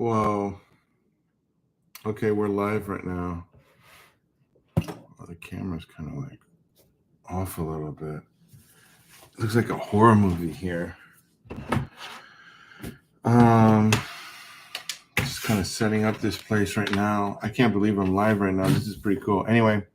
Whoa. Okay, we're live right now. Oh, the camera's kind of like off a little bit. Looks like a horror movie here. Um, just kind of setting up this place right now. I can't believe I'm live right now. This is pretty cool. Anyway,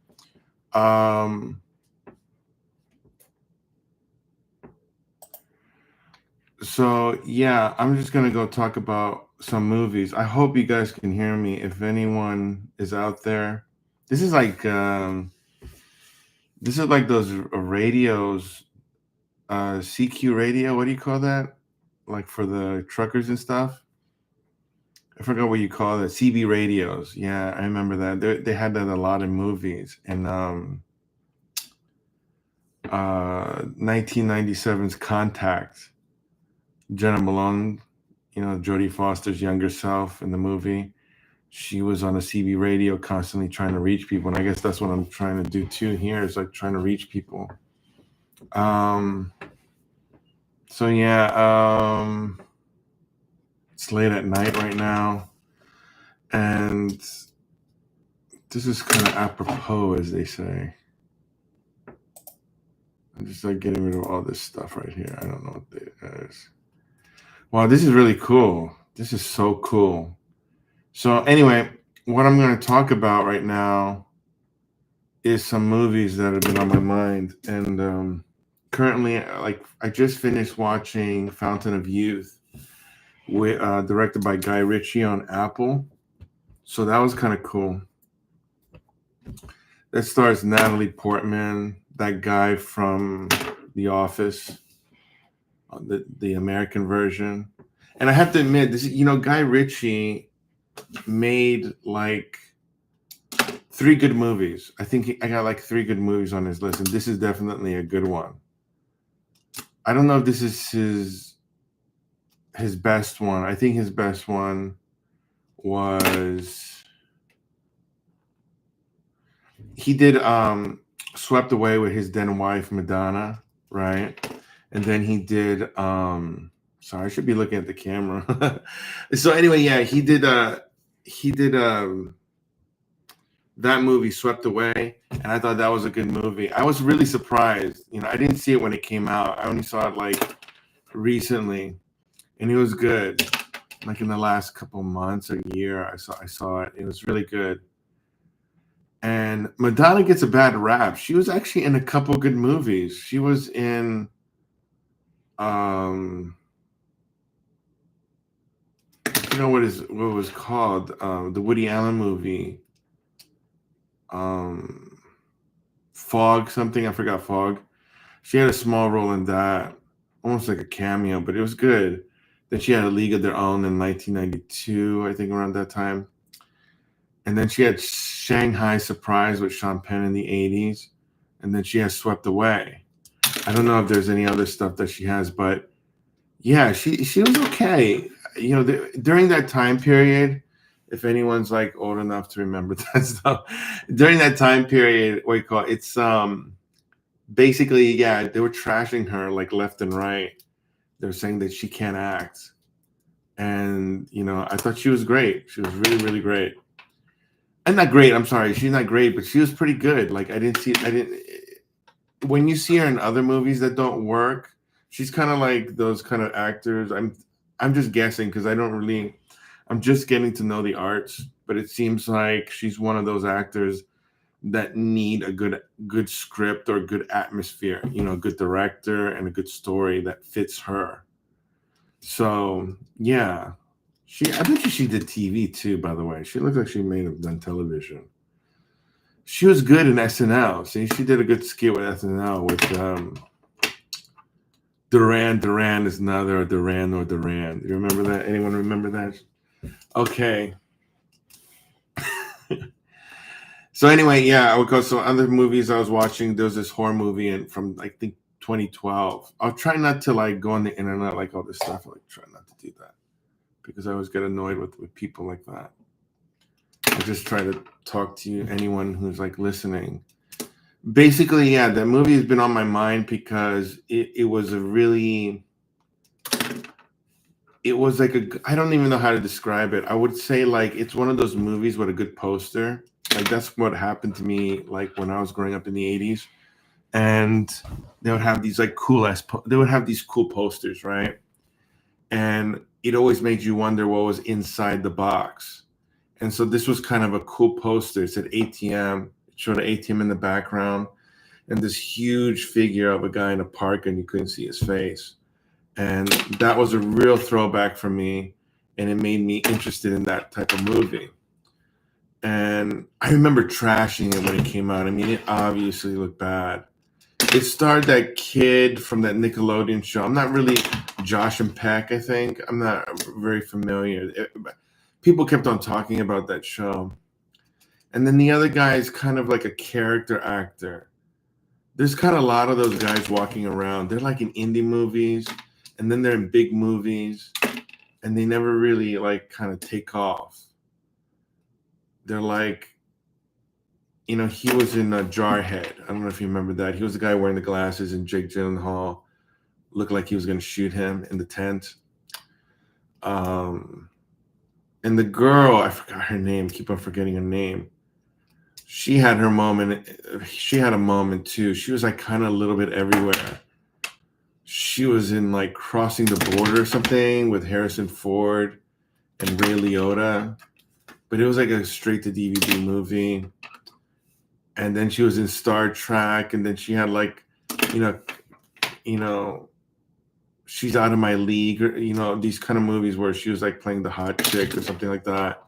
so yeah, I'm just gonna go talk about some movies. I hope you guys can hear me. If anyone is out there, this is like those radios, CQ radio. What do you call that? Like for the truckers and stuff. I forgot what you call it. CB radios. Yeah, I remember that. They had that a lot in movies. And 1997's Contact. Jenna Malone, Jodie Foster's younger self in the movie. She was on a CB radio constantly trying to reach people. And I guess that's what I'm trying to do too here, is like trying to reach people. So yeah, it's late at night right now. And this is kind of apropos, as they say. I'm just like getting rid of all this stuff right here. I don't know what that is. Wow, this is really cool. This is so cool. So anyway, what I'm going to talk about right now is some movies that have been on my mind. And currently, like, I just finished watching Fountain of Youth, directed by Guy Ritchie on Apple. So that was kind of cool. That stars Natalie Portman, that guy from The Office, the American version. And I have to admit, this, Guy Ritchie made like 3 good movies. I think I got like 3 good movies on his list, and this is definitely a good one. I don't know if this is his best one. I think his best one was, he did Swept Away with his then wife Madonna, right? And then he did sorry, I should be looking at the camera. So anyway, yeah, he did that movie, Swept Away, and I thought that was a good movie. I was really surprised. I didn't see it when it came out. I only saw it like recently, and it was good. Like in the last couple months or year, I saw it. It was really good. And Madonna gets a bad rap. She was actually in a couple good movies. She was in what was called the Woody Allen movie, Fog something. I forgot Fog. She had a small role in that, almost like a cameo, but it was good. Then she had A League of Their Own in 1992, I think, around that time. And then she had Shanghai Surprise with Sean Penn in the 80s. And then she has Swept Away. I don't know if there's any other stuff that she has, but yeah, she was okay. During that time period, if anyone's like old enough to remember that stuff, during that time period, what you call it, it's basically, yeah, they were trashing her like left and right. They're saying that she can't act. And, I thought she was great. She was really, really great. And not great, I'm sorry. She's not great, but she was pretty good. Like, when you see her in other movies that don't work, she's kind of like those kind of actors. I'm just guessing because I'm just getting to know the arts, but it seems like she's one of those actors that need a good script or good atmosphere, a good director and a good story that fits her. So yeah, I bet she did TV too, by the way. She looks like she may have done television. She was good in SNL. See, she did a good skit with SNL with Duran is neither a Duran nor Duran. You remember that? Anyone remember that? Okay. So anyway, yeah, I would go. So other movies I was watching, there was this horror movie from I think 2012. I'll try not to like go on the internet like all this stuff. I like try not to do that because I always get annoyed with people like that. I just try to talk to anyone who's like listening. Basically, yeah, that movie has been on my mind because it was a really it was like I don't even know how to describe it. I would say like it's one of those movies with a good poster. Like that's what happened to me like when I was growing up in the 80s. And they would have these like they would have these cool posters, right? And it always made you wonder what was inside the box. And so this was kind of a cool poster. It said ATM. It showed an ATM in the background and this huge figure of a guy in a park, and you couldn't see his face. And that was a real throwback for me, and it made me interested in that type of movie. And I remember trashing it when it came out. I mean, it obviously looked bad. It starred that kid from that Nickelodeon show. I'm not really Josh and Peck, I think. I'm not very familiar. People kept on talking about that show. And then the other guy is kind of like a character actor. There's kind of a lot of those guys walking around. They're like in indie movies, and then they're in big movies, and they never really like kind of take off. They're like, you know, he was in Jarhead. I don't know if you remember that. He was the guy wearing the glasses, and Jake Gyllenhaal looked like he was going to shoot him in the tent. And the girl, I forgot her name. Keep on forgetting her name. She had her moment. She had a moment too. She was like kind of a little bit everywhere. She was in like Crossing the Border or something with Harrison Ford and Ray Liotta, but it was like a straight to DVD movie. And then she was in Star Trek, and then she had like, you know, She's Out of My League, or these kind of movies where she was like playing the hot chick or something like that.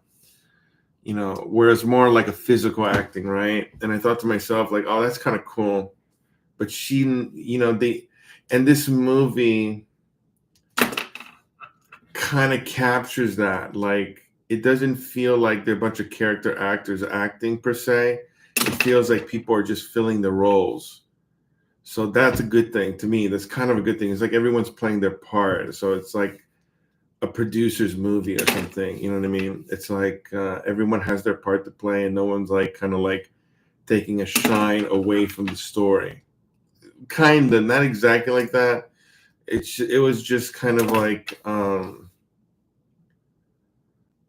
Whereas more like a physical acting, right? And I thought to myself, like, oh, that's kind of cool. But this movie kind of captures that. Like, it doesn't feel like they're a bunch of character actors acting per se. It feels like people are just filling the roles. So that's a good thing to me. That's kind of a good thing. It's like everyone's playing their part. So it's like a producer's movie or something. You know what I mean? It's like everyone has their part to play, and no one's like kind of like taking a shine away from the story. Kind of, not exactly like that. It was just kind of like a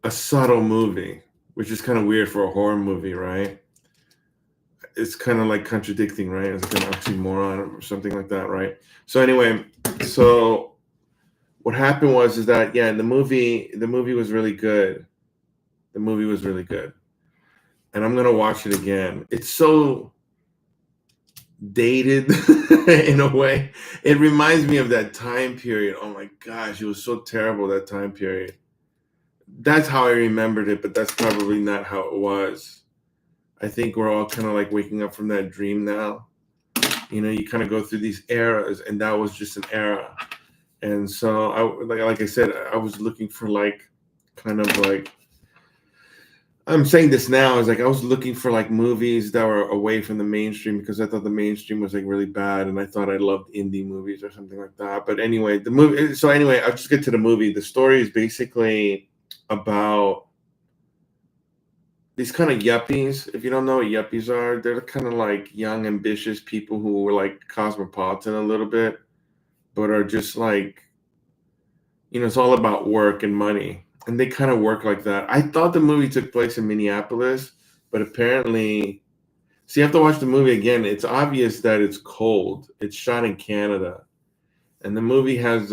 subtle movie, which is kind of weird for a horror movie, right? It's kind of like contradicting, right? It's like an oxymoron or something like that, right? So anyway, what happened is that the movie was really good. The movie was really good, and I'm gonna watch it again. It's so dated in a way. It reminds me of that time period. Oh my gosh, it was so terrible, that time period. That's how I remembered it, but that's probably not how it was. I think we're all kind of like waking up from that dream now. You kind of go through these eras, and that was just an era. And so, like I said, I was looking for like, kind of like, I'm saying this now, is like I was looking for like movies that were away from the mainstream, because I thought the mainstream was like really bad, and I thought I loved indie movies or something like that. But anyway, the movie. So anyway, I'll just get to the movie. The story is basically about these kind of yuppies. If you don't know what yuppies are, they're kind of like young, ambitious people who were like cosmopolitan a little bit, but are just like, it's all about work and money. And they kind of work like that. I thought the movie took place in Minneapolis, but apparently, you have to watch the movie again. It's obvious that it's cold. It's shot in Canada. And the movie has,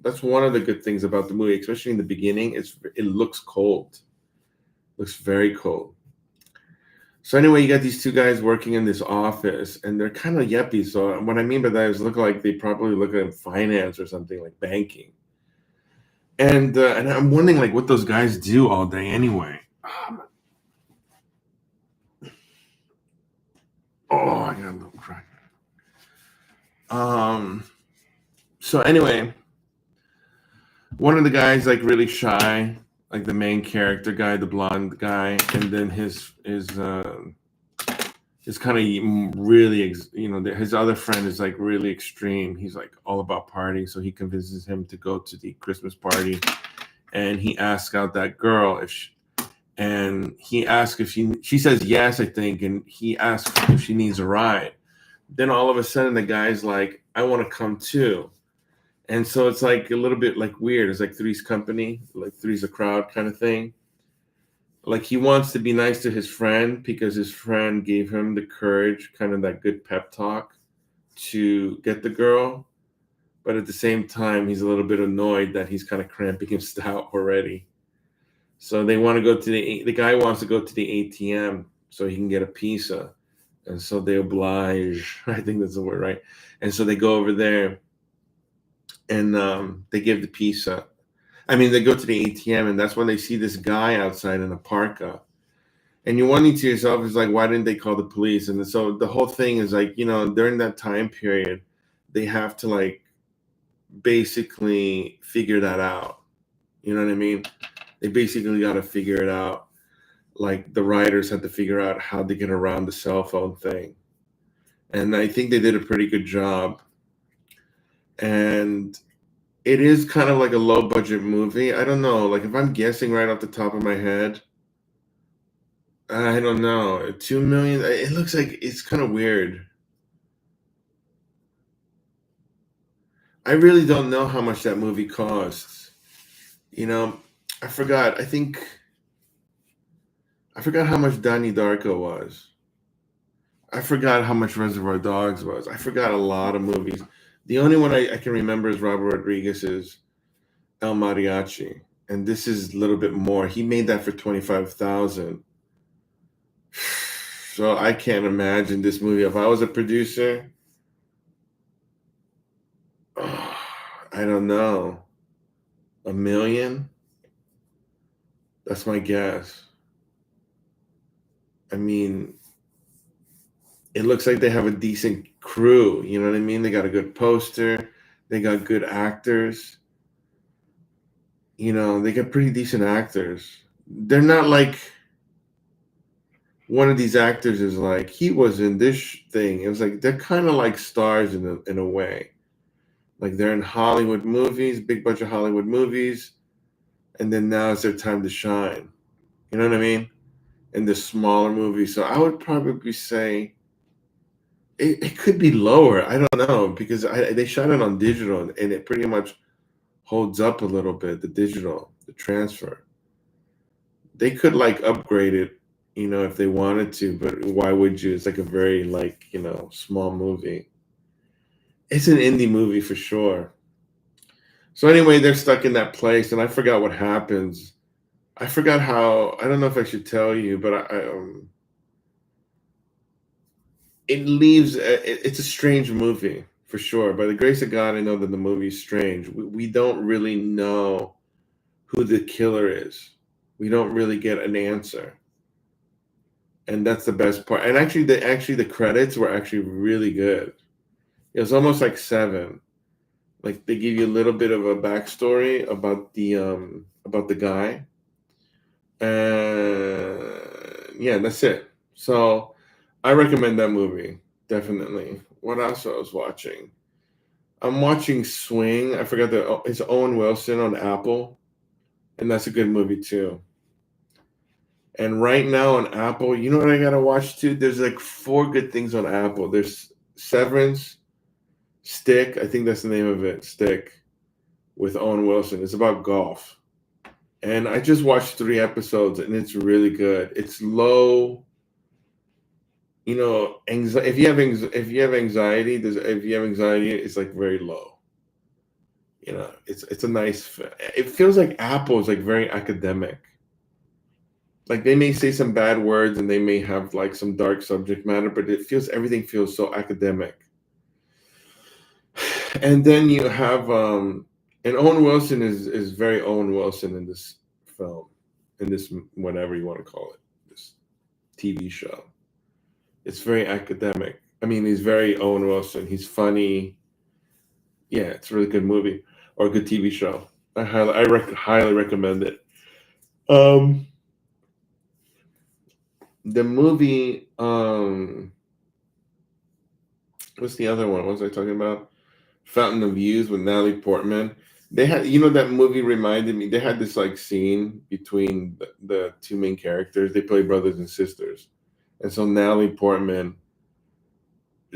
that's one of the good things about the movie, especially in the beginning. It looks cold. Looks very cold. So anyway, you got these two guys working in this office, and they're kind of yuppies. So what I mean by that is look like they probably look at finance or something, like banking. And I'm wondering like what those guys do all day anyway. Oh, I got a little crack. So anyway, one of the guys like really shy, like the main character guy, the blonde guy, and then his kind of really, his other friend is like really extreme. He's like all about partying, so he convinces him to go to the Christmas party, and he asks out that girl he asks if she says yes, I think, and he asks if she needs a ride. Then all of a sudden the guy's like, I want to come too. And so it's like a little bit like weird. It's like Three's Company, like Three's a Crowd kind of thing. Like he wants to be nice to his friend because his friend gave him the courage, kind of that good pep talk to get the girl. But at the same time, he's a little bit annoyed that he's kind of cramping his stout already. So they want to go to the guy wants to go to the ATM so he can get a pizza. And so they oblige. I think that's the word, right? And so they go over there and they give the pizza. I mean, they go to the ATM, and that's when they see this guy outside in a parka. And you're wondering to yourself, is like, why didn't they call the police? And so the whole thing is like, during that time period, they have to like basically figure that out. You know what I mean? They basically got to figure it out. Like the writers had to figure out how to get around the cell phone thing. And I think they did a pretty good job. And it is kind of like a low budget movie. I don't know. Like if I'm guessing right off the top of my head, I don't know. 2 million. It looks like it's kind of weird. I really don't know how much that movie costs. You know, I forgot. I forgot how much Donnie Darko was. I forgot how much Reservoir Dogs was. I forgot a lot of movies. The only one I can remember is Robert Rodriguez's El Mariachi, and this is a little bit more. He made that for 25,000. So I can't imagine this movie. If I was a producer, oh, I don't know, 1 million. That's my guess. I mean, it looks like they have a decent crew. You know what I mean? They got a good poster. They got good actors. They got pretty decent actors. They're not like one of these actors is like he was in this thing. It was like they're kind of like stars in a way. Like they're in Hollywood movies, big bunch of Hollywood movies, and then now it's their time to shine. You know what I mean? In the smaller movies. So I would probably say it could be lower. I don't know because they shot it on digital and it pretty much holds up a little bit. The transfer. They could like upgrade it, if they wanted to. But why would you? It's like a very like small movie. It's an indie movie for sure. So anyway, they're stuck in that place, and I forgot what happens. I forgot how. I don't know if I should tell you, but it leaves. It's a strange movie for sure. By the grace of God, I know that the movie's strange. We don't really know who the killer is. We don't really get an answer, and that's the best part. And actually the credits were actually really good. It was almost like Seven. Like they give you a little bit of a backstory about the guy. Yeah, that's it. So I recommend that movie definitely. What else I was watching? I'm watching Swing. I forgot it's Owen Wilson on Apple, and that's a good movie too. And right now on Apple, you know what I gotta watch too? There's like four good things on Apple. There's Severance, Stick. I think that's the name of it. Stick with Owen Wilson. It's about golf. And I just watched 3 episodes, and it's really good. It's low. If you have anxiety, it's like very low. It's a nice. It feels like Apple is like very academic. Like they may say some bad words, and they may have like some dark subject matter, but everything feels so academic. And then you have and Owen Wilson is very Owen Wilson in this film, in this whatever you want to call it, this TV show. It's very academic. I mean, he's very Owen Wilson. He's funny. Yeah, it's a really good movie or a good TV show. Highly recommend it. Um, the movie. What's the other one? What was I talking about? Fountain of Youth with Natalie Portman. They had, that movie reminded me. They had this like scene between the two main characters. They play brothers and sisters, and so Natalie Portman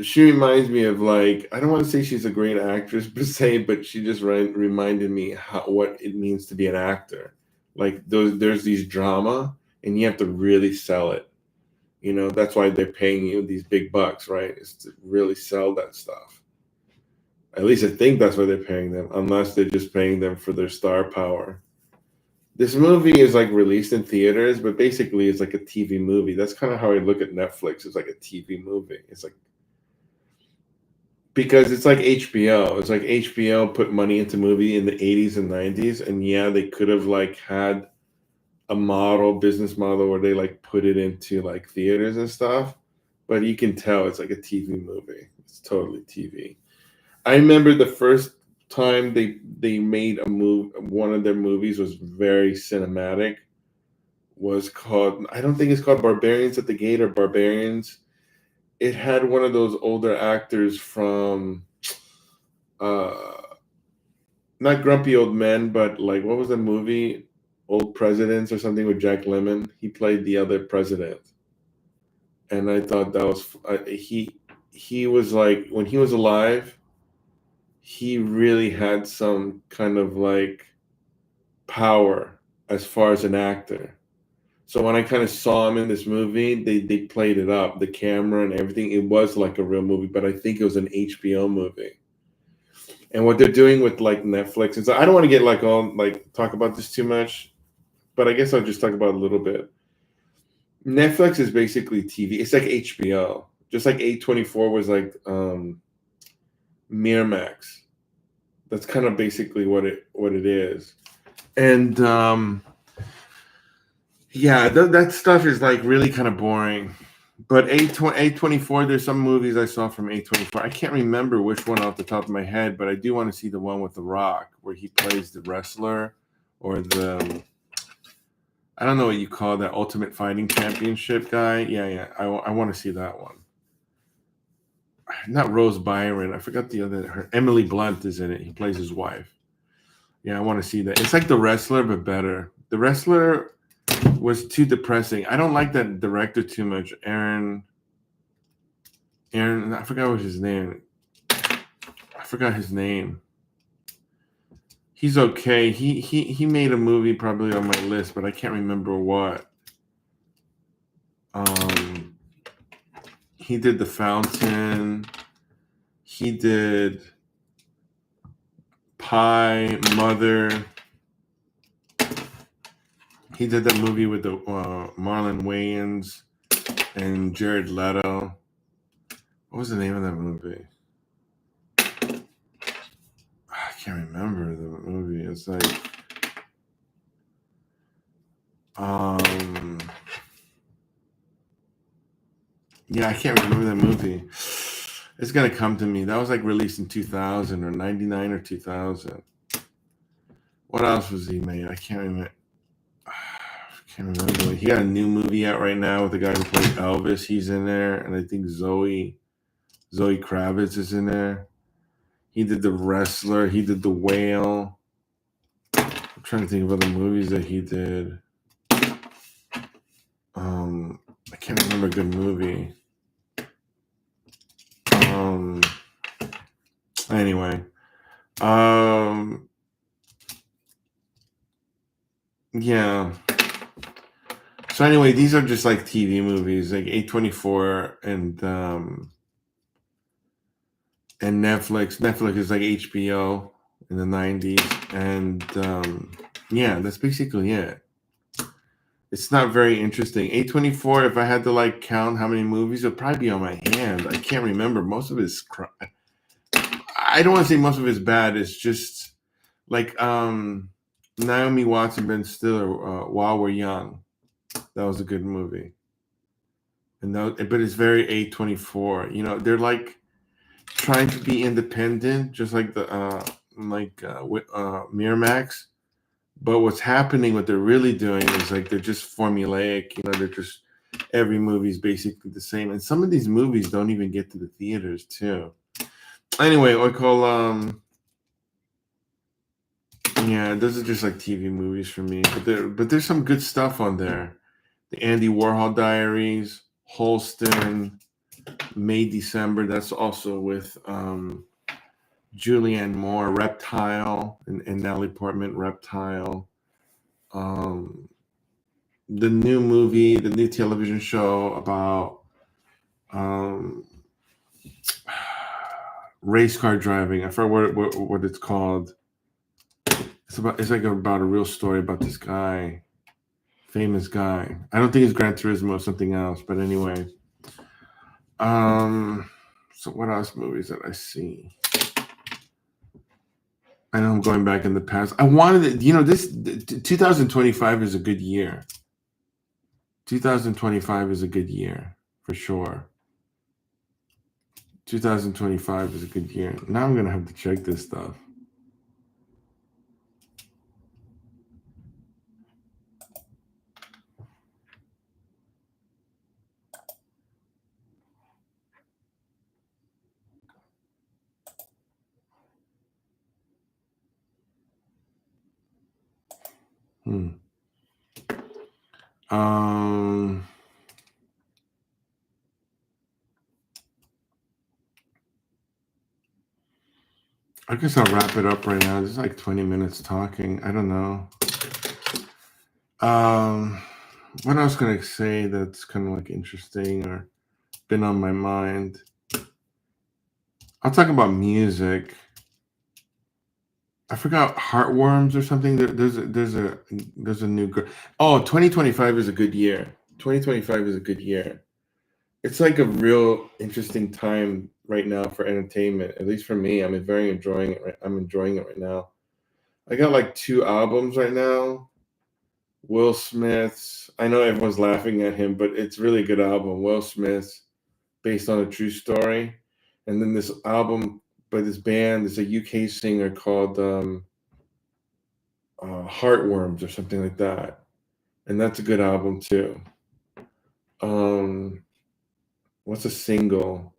She reminds me of like I don't want to say she's a great actress per se, but she just reminded me what it means to be an actor. Like there's these drama, and you have to really sell it. That's why they're paying you these big bucks, right? Is to really sell that stuff. At least I think that's why they're paying them, unless they're just paying them for their star power. This movie is like released in theaters, but basically it's like a TV movie. That's kind of how I look at Netflix. It's like a TV movie. It's like because it's like HBO. It's like HBO put money into movie in the 80s and 90s, and yeah, they could have like had a business model where they like put it into like theaters and stuff, but you can tell it's like a TV movie. It's totally TV. I remember the first time they made a move. One of their movies was very cinematic. Was called I don't think it's called Barbarians at the Gate or Barbarians. It had one of those older actors from uh not Grumpy Old Men, but like what was the movie? Old Presidents or something with Jack Lemmon. He played the other president, and I thought that was he was like when he was alive, he really had some kind of like power as far as an actor. So when I kind of saw him in this movie, they played it up, the camera and everything. It was like a real movie, but I think it was an HBO movie. And what they're doing with like Netflix, and so I don't want to get like all like talk about this too much, but I guess I'll just talk about it a little bit. Netflix is basically TV. It's like HBO, just like A24 was like Miramax. That's kind of basically what it is. And yeah, that stuff is like really kind of boring. But A24, there's some movies I saw from A24. I can't remember which one off the top of my head, but I do want to see the one with The Rock where he plays the wrestler or the I don't know what you call that Ultimate Fighting Championship guy. Yeah. I want to see that one. Not Rose Byron. I forgot the other. Her Emily Blunt is in it. He plays his wife. Yeah, I want to see that. It's like The Wrestler, but better. The Wrestler was too depressing. I don't like that director too much. Aaron. I forgot what his name. I forgot his name. He's okay. He made a movie probably on my list, but I can't remember what. He did The Fountain. He did Pie, Mother. He did that movie with the Marlon Wayans and Jared Leto. What was the name of that movie? I can't remember the movie. It's like yeah, I can't remember that movie. It's gonna come to me. That was like released in 2000 or 99 or 2000. What else was he made? I can't remember. He got a new movie out right now with the guy who played Elvis. He's in there, and I think Zoe Kravitz is in there. He did The Wrestler. He did The Whale. I'm trying to think of other movies that he did. I can't remember a good movie. Anyway. Yeah. So anyway, these are just like TV movies, like A24 and Netflix. Netflix is like HBO in the 90s, and yeah, that's basically it. It's not very interesting. A24, if I had to like count how many movies, it'd probably be on my hand. I can't remember. Most of it is I don't want to say most of it is bad. It's just like Naomi Watts and Ben Stiller, While We're Young. That was a good movie. But it's very A24. They're like trying to be independent, just like the Miramax. But what's happening, what they're really doing is like they're just formulaic. They're just every movie is basically the same, and some of these movies don't even get to the theaters too. Anyway, I call yeah, those are just like TV movies for me. But there's some good stuff on there. The Andy Warhol Diaries, Holston. May, December. That's also with Julianne Moore, Reptile, and Natalie Portman, Reptile. The new movie, the new television show about race car driving. I forgot what it's called. It's like about a real story about this guy, famous guy. I don't think it's Gran Turismo or something else, but anyway. So what else movies that I see? I know I'm going back in the past. I wanted it, this 2025 is a good year. 2025 is a good year for sure. 2025 is a good year. Now I'm gonna have to check this stuff. I guess I'll wrap it up right now. This is like 20 minutes talking. I don't know. What else can I say that's kind of like interesting or been on my mind? I'll talk about music. I forgot Heartworms or something. There's a new girl. Oh, 2025 is a good year. 2025 is a good year. It's like a real interesting time right now for entertainment. At least for me, I'm enjoying it. I'm enjoying it right now. I got like 2 albums right now. Will Smith's. I know everyone's laughing at him, but it's really a good album. Will Smith's, based on a true story, and then this album by this band. There's a UK singer called Heartworms or something like that, and that's a good album too. What's a single?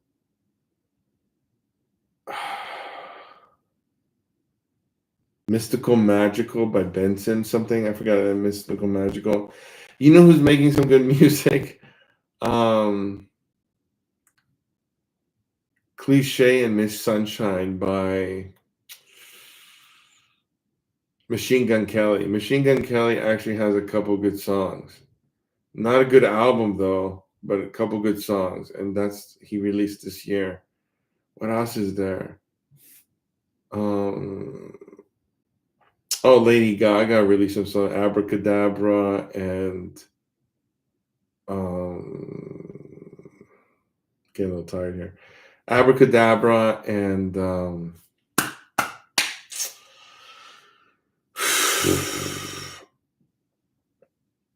Mystical Magical by Benson something. I forgot that. Mystical Magical. You know who's making some good music? Cliche and Miss Sunshine by Machine Gun Kelly. Machine Gun Kelly actually has a couple good songs. Not a good album though, but a couple good songs, and that's he released this year. What else is there? Lady Gaga released some song, Abracadabra, and getting a little tired here. Abracadabra and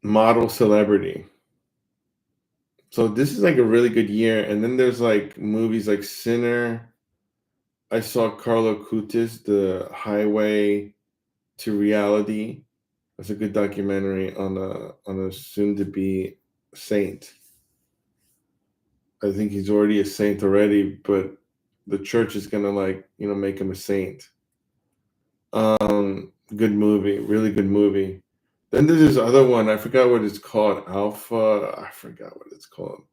Model Celebrity. So this is like a really good year. And then there's like movies like Sinner. I saw Carlo Cutis, The Highway to Reality. That's a good documentary on a soon-to-be saint. I think he's already a saint already, but the church is gonna make him a saint. Good movie, really good movie. Then there's this other one, I forgot what it's called. Alpha, I forgot what it's called.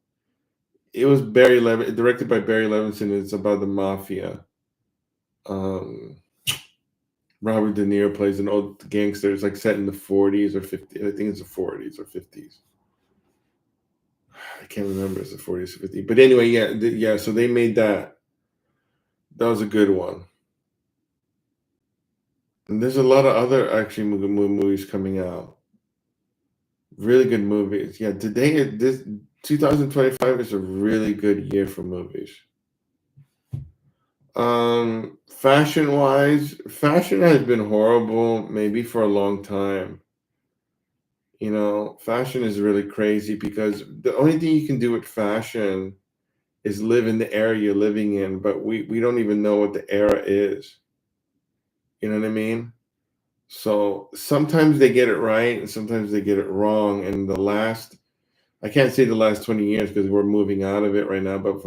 It was directed by Barry Levinson. It's about the mafia. Robert De Niro plays an old gangster. It's like set in the 40s or 50s. I think it's the 40s or 50s. I can't remember. It's the 40s or 50s. But anyway, yeah. So they made that. That was a good one. And there's a lot of other actually movies coming out. Really good movies. Yeah, this 2025 is a really good year for movies. Fashion-wise, fashion has been horrible maybe for a long time. Fashion is really crazy because the only thing you can do with fashion is live in the era you're living in, but we don't even know what the era is. You know what I mean? So sometimes they get it right and sometimes they get it wrong. And I can't say the last 20 years because we're moving out of it right now, but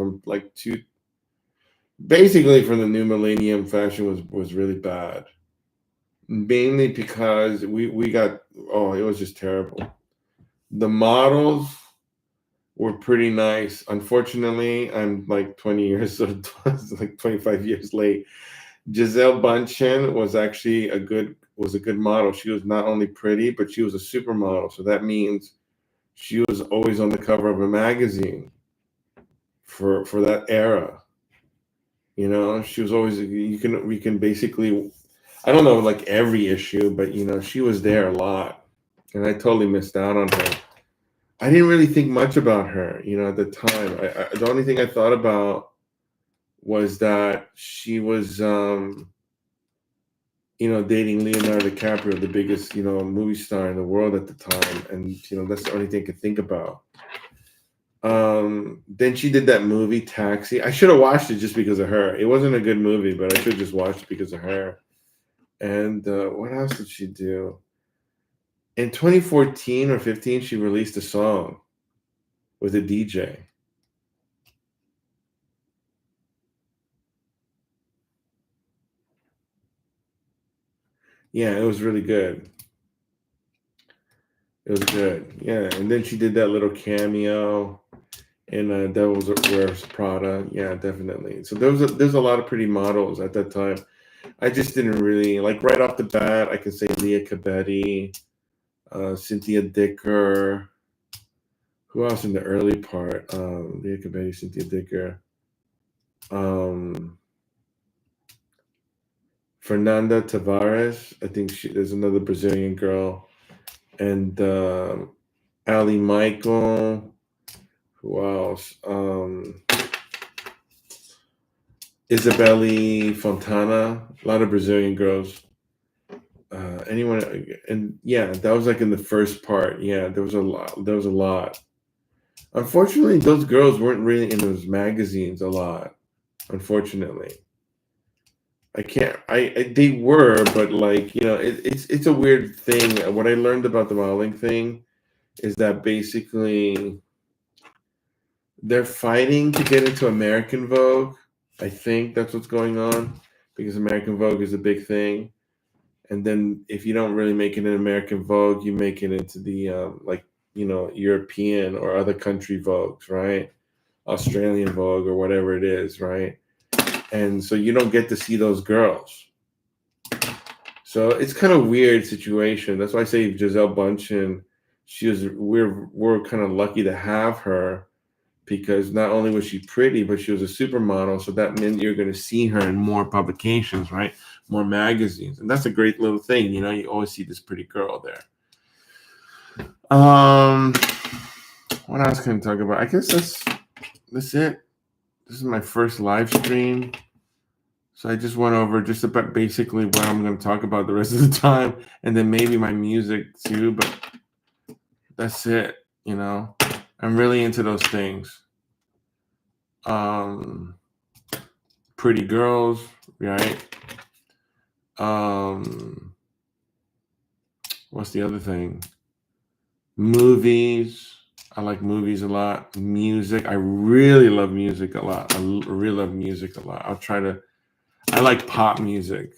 basically from the new millennium, fashion was really bad. Mainly because it was just terrible. The models were pretty nice. Unfortunately, I'm like 20 years, like 25 years late. Giselle Bundchen was actually a good model. She was not only pretty, but she was a supermodel. So that means she was always on the cover of a magazine for that era. You know, she was always we can basically, I don't know like every issue, but you know, she was there a lot. And I totally missed out on her. I didn't really think much about her, you know, at the time. The only thing I thought about was that she was, you know, dating Leonardo DiCaprio, the biggest, you know, movie star in the world at the time, and you know, that's the only thing I could think about. Then she did that movie Taxi. I should have watched it just because of her. It wasn't a good movie, but I should have just watched it because of her. And what else did she do? In 2014 or 15, she released a song with a DJ. Yeah, it was really good. It was good. Yeah, and then she did that little cameo in Devil's Wears Prada. Yeah, definitely. So there's a lot of pretty models at that time. I just didn't really like right off the bat. I could say Leah Cabetti, Cynthia Dicker. Who else in the early part? Leah Cabetti, Cynthia Dicker, um, Fernanda Tavares. I think there's another Brazilian girl, and Ali Michael. Who else? Isabelle Fontana. A lot of Brazilian girls. Anyone? And yeah, that was like in the first part. Yeah, there was a lot. There was a lot. Unfortunately, those girls weren't really in those magazines a lot. Unfortunately, I can't. they were, but like you know, it's a weird thing. What I learned about the modeling thing is that basically they're fighting to get into American Vogue. I think that's what's going on because American Vogue is a big thing. And then if you don't really make it in American Vogue, you make it into the like you know European or other country Vogues, right? Australian Vogue or whatever it is, right? And so you don't get to see those girls. So it's kind of weird situation. That's why I say Giselle Bundchen. We're kind of lucky to have her because not only was she pretty, but she was a supermodel. So that meant you're going to see her in more publications, right? More magazines, and that's a great little thing. You know, you always see this pretty girl there. Um, what else can I talk about? I guess that's it. This is my first live stream. So I just went over just about basically what I'm going to talk about the rest of the time, and then maybe my music too. But that's it. You know, I'm really into those things. Pretty girls, right? What's the other thing? Movies. I like movies a lot. Music. I really love music a lot. Really love music a lot. I like pop music.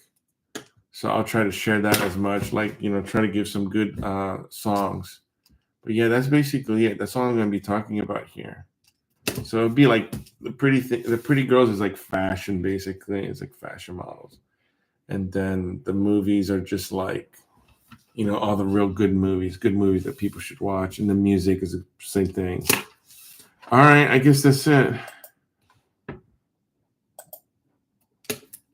So I'll try to share that as much, like, you know, try to give some good songs. But yeah, that's basically it. That's all I'm going to be talking about here. So it'd be like the pretty girls is like fashion, basically. It's like fashion models. And then the movies are just like, you know, all the real good movies that people should watch. And the music is the same thing. All right, I guess that's it.